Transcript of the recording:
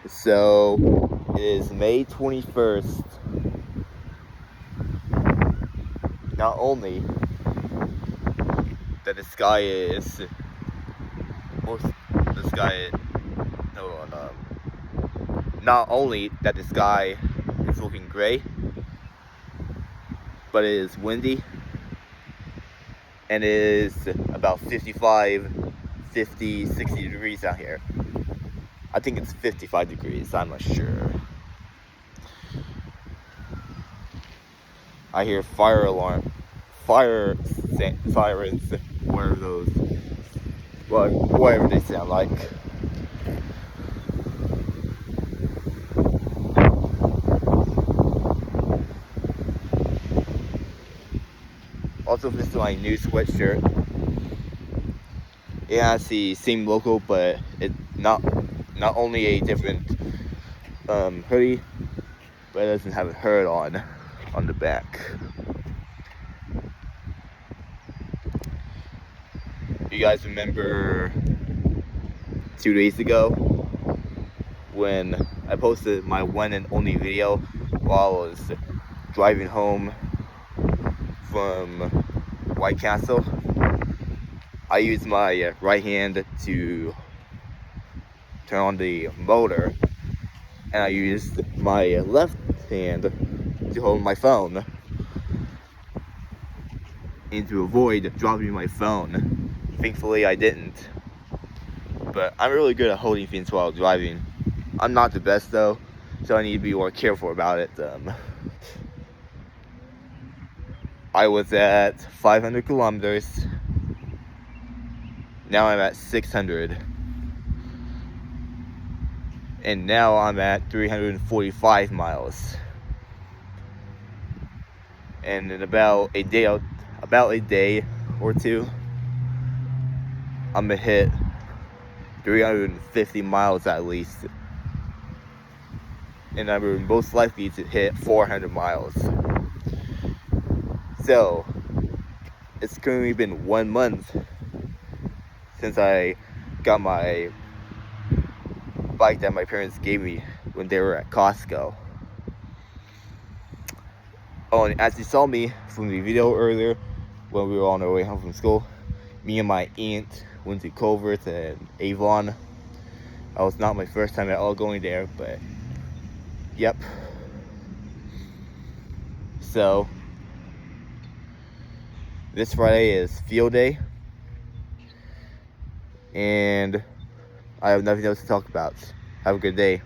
So it is May 21st. Not only that the sky is not only that the sky is looking gray, but it is windy and it is about 55, 50, 60 degrees out here. I think it's 55 degrees, I'm not sure. I hear fire sirens, whatever they sound like. Also, this is my new sweatshirt. It has the same logo, but it not only a different hoodie, but it doesn't have a hurt on the back. You guys remember 2 days ago when I posted my one and only video while I was driving home from White Castle? I used my right hand to turn on the motor, and I used my left hand to hold my phone, and to avoid dropping my phone. Thankfully I didn't, but I'm really good at holding things while driving. I'm not the best though, so I need to be more careful about it. I was at 500 kilometers. Now I'm at 600. And now I'm at 345 miles. And in about a day or two, I'm gonna hit 350 miles at least. And I'm most likely to hit 400 miles. So, it's currently been 1 month since I got my bike that my parents gave me when they were at Costco. Oh, and as you saw me from the video earlier, when we were on our way home from school, me and my aunt went to Culver's and Avon. That was not my first time at all going there, but yep. So, this Friday is field day, and I have nothing else to talk about. Have a good day.